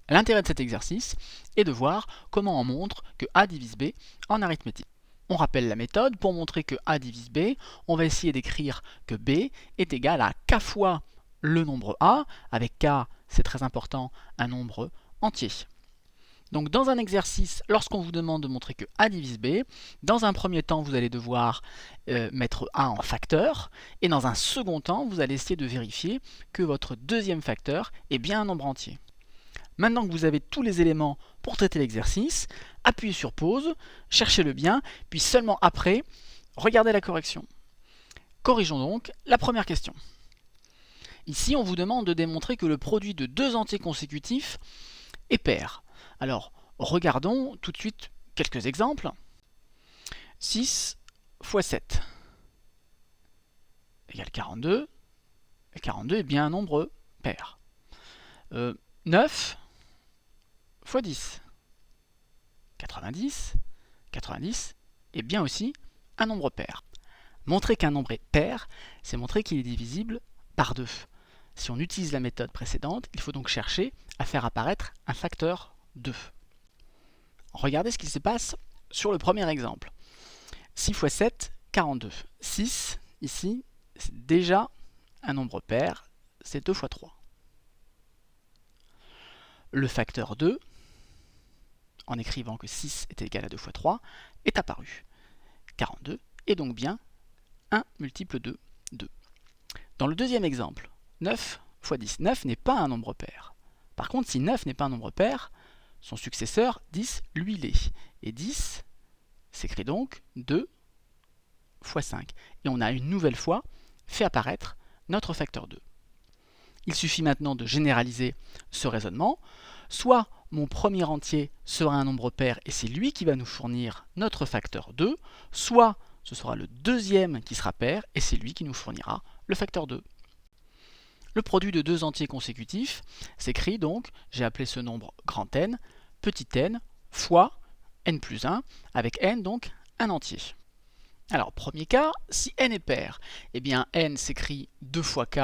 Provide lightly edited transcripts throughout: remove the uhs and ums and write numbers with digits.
L'intérêt de cet exercice est de voir comment on montre que A divise B en arithmétique. On rappelle la méthode. Pour montrer que A divise B, on va essayer d'écrire que B est égal à K fois le nombre A, avec K, c'est très important, un nombre entier. Donc dans un exercice, lorsqu'on vous demande de montrer que A divise B, dans un premier temps, vous allez devoir mettre A en facteur, et dans un second temps, vous allez essayer de vérifier que votre deuxième facteur est bien un nombre entier. Maintenant que vous avez tous les éléments pour traiter l'exercice, appuyez sur pause, cherchez-le bien, puis seulement après, regardez la correction. Corrigeons donc la première question. Ici, on vous demande de démontrer que le produit de deux entiers consécutifs est pair. Alors, regardons tout de suite quelques exemples. 6 fois 7 égale 42. Et 42 est bien un nombre pair. 9 fois 10. 90. 90 est bien aussi un nombre pair. Montrer qu'un nombre est pair, c'est montrer qu'il est divisible par 2. Si on utilise la méthode précédente, il faut donc chercher à faire apparaître un facteur 2. Regardez ce qui se passe sur le premier exemple. 6 fois 7, 42. 6, ici, c'est déjà un nombre pair, c'est 2 fois 3. Le facteur 2, en écrivant que 6 est égal à 2 fois 3, est apparu. 42 est donc bien 1 multiple de 2. Dans le deuxième exemple, 9 fois 10. 9 n'est pas un nombre pair. Par contre, si 9 n'est pas un nombre pair, son successeur, 10, lui l'est. Et 10 s'écrit donc 2 fois 5. Et on a une nouvelle fois fait apparaître notre facteur 2. Il suffit maintenant de généraliser ce raisonnement. Soit mon premier entier sera un nombre pair et c'est lui qui va nous fournir notre facteur 2, soit ce sera le deuxième qui sera pair et c'est lui qui nous fournira le facteur 2. Le produit de deux entiers consécutifs s'écrit donc, j'ai appelé ce nombre grand N, petit n, fois n plus 1, avec n donc un entier. Alors, premier cas, si n est pair, eh bien n s'écrit 2 fois k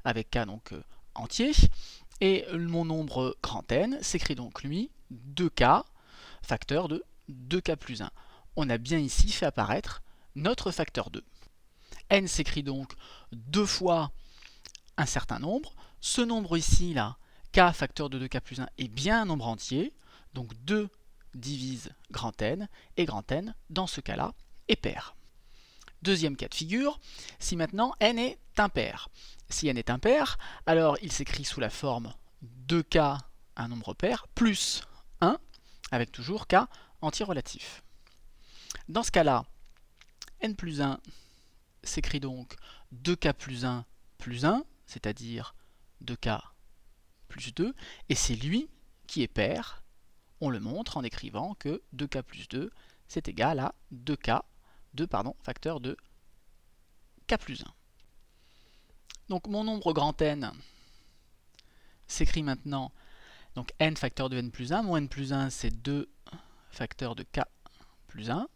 avec k donc entier, et mon nombre grand N s'écrit donc lui 2k, facteur de 2k plus 1. On a bien ici fait apparaître notre facteur 2. N s'écrit donc 2 fois un certain nombre. Ce nombre ici, là, k facteur de 2k plus 1 est bien un nombre entier, donc 2 divise grand N, et grand N, dans ce cas-là, est pair. Deuxième cas de figure, si maintenant n est impair. Si n est impair, alors il s'écrit sous la forme 2k, un nombre pair, plus 1, avec toujours k entier relatif. Dans ce cas-là, n plus 1 s'écrit donc 2k plus 1 plus 1, c'est-à-dire 2k plus 2, et c'est lui qui est pair. On le montre en écrivant que 2k plus 2, c'est égal à 2k, facteur de k plus 1. Donc mon nombre grand N s'écrit maintenant, donc n facteur de n plus 1, mon n plus 1 c'est 2 facteur de k plus 1,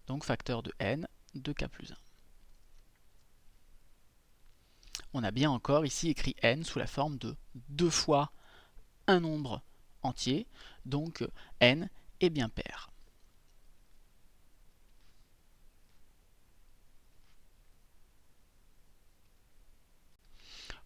donc facteur de n de k plus 1. On a bien encore ici écrit n sous la forme de 2 fois un nombre entier, donc n est bien pair.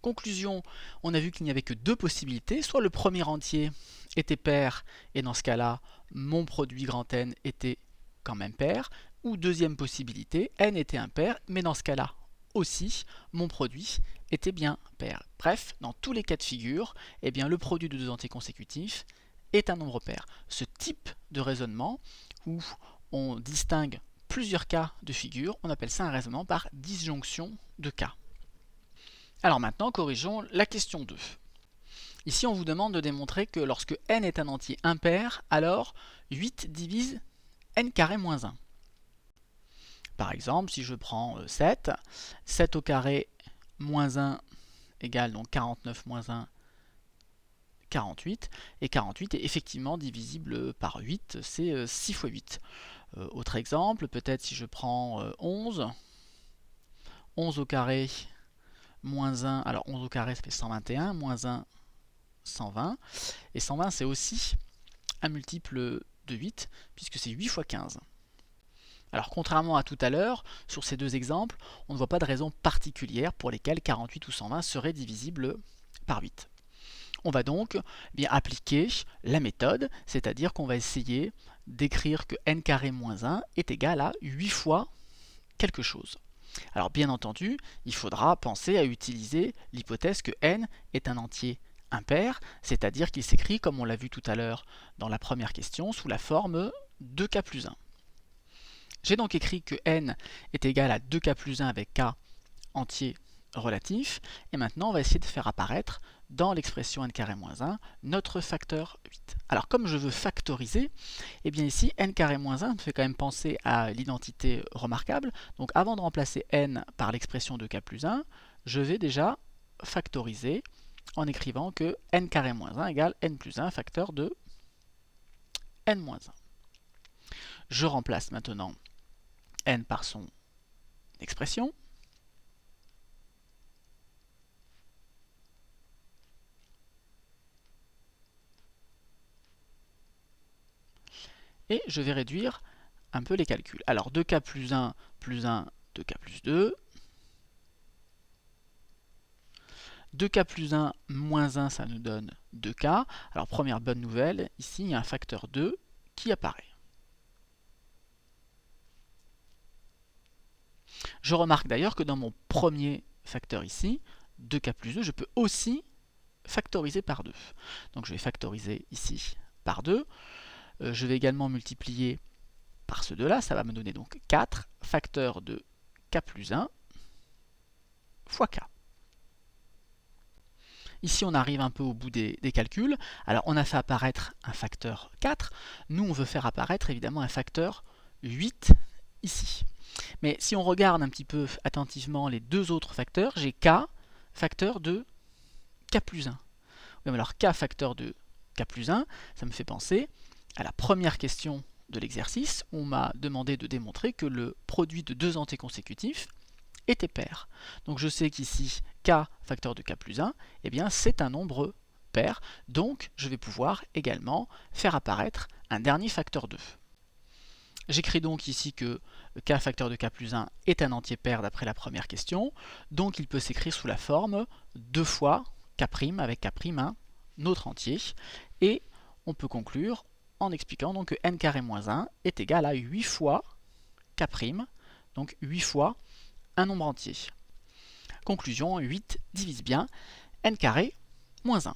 Conclusion, on a vu qu'il n'y avait que deux possibilités, soit le premier entier était pair, et dans ce cas-là, mon produit grand N était quand même pair, ou deuxième possibilité, n était impair, mais dans ce cas-là aussi, mon produit était bien pair. Bref, dans tous les cas de figure, eh bien, le produit de deux entiers consécutifs est un nombre pair. Ce type de raisonnement, où on distingue plusieurs cas de figure, on appelle ça un raisonnement par disjonction de cas. Alors maintenant, corrigeons la question 2. Ici, on vous demande de démontrer que lorsque n est un entier impair, alors 8 divise n carré moins 1. Par exemple, si je prends 7, 7 au carré moins 1 égale donc 49 moins 1, 48, et 48 est effectivement divisible par 8, c'est 6 fois 8. Autre exemple, peut-être si je prends 11, 11 au carré moins 1, alors 11 au carré ça fait 121, moins 1, 120, Et 120, c'est aussi un multiple de 8, puisque c'est 8 fois 15. Alors contrairement à tout à l'heure, sur ces deux exemples, on ne voit pas de raison particulière pour lesquelles 48 ou 120 seraient divisibles par 8. On va donc bien appliquer la méthode, c'est-à-dire qu'on va essayer d'écrire que n carré moins 1 est égal à 8 fois quelque chose. Alors bien entendu, il faudra penser à utiliser l'hypothèse que n est un entier impair, c'est-à-dire qu'il s'écrit, comme on l'a vu tout à l'heure dans la première question, sous la forme 2k plus 1. J'ai donc écrit que n est égal à 2k plus 1 avec k entier relatif, et maintenant on va essayer de faire apparaître dans l'expression n carré moins 1 notre facteur 8. Alors comme je veux factoriser, et bien ici n carré moins 1 me fait quand même penser à l'identité remarquable, donc avant de remplacer n par l'expression de k plus 1, je vais déjà factoriser en écrivant que n carré moins 1 égale n plus 1 facteur de n moins 1. Je remplace maintenant n par son expression. Et je vais réduire un peu les calculs. Alors 2k plus 1, 2k plus 2. 2k plus 1 moins 1, ça nous donne 2k. Alors première bonne nouvelle, ici il y a un facteur 2 qui apparaît. Je remarque d'ailleurs que dans mon premier facteur ici, 2k plus 2, je peux aussi factoriser par 2. Donc je vais factoriser ici par 2. Je vais également multiplier par ce 2 là, ça va me donner donc 4 facteur de k plus 1 fois k. Ici, on arrive un peu au bout des calculs. Alors, on a fait apparaître un facteur 4. Nous, on veut faire apparaître évidemment un facteur 8 ici. Mais si on regarde un petit peu attentivement les deux autres facteurs, j'ai k facteur de k plus 1. Oui, mais alors k facteur de k plus 1, ça me fait penser à la première question de l'exercice. On m'a demandé de démontrer que le produit de deux entiers consécutifs était pair. Donc je sais qu'ici, k facteur de k plus 1, eh bien c'est un nombre pair, donc je vais pouvoir également faire apparaître un dernier facteur 2. J'écris donc ici que k facteur de k plus 1 est un entier pair d'après la première question, donc il peut s'écrire sous la forme 2 fois k' avec k', un autre entier, et on peut conclure en expliquant donc que n carré moins 1 est égal à 8 fois k', donc 8 fois un nombre entier. Conclusion, 8 divise bien n carré moins 1.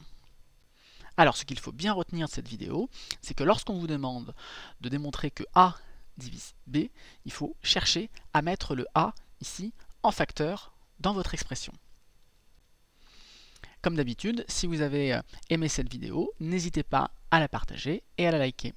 Alors, ce qu'il faut bien retenir de cette vidéo, c'est que lorsqu'on vous demande de démontrer que A divise B, il faut chercher à mettre le A ici en facteur dans votre expression. Comme d'habitude, si vous avez aimé cette vidéo, n'hésitez pas à la partager et à la liker.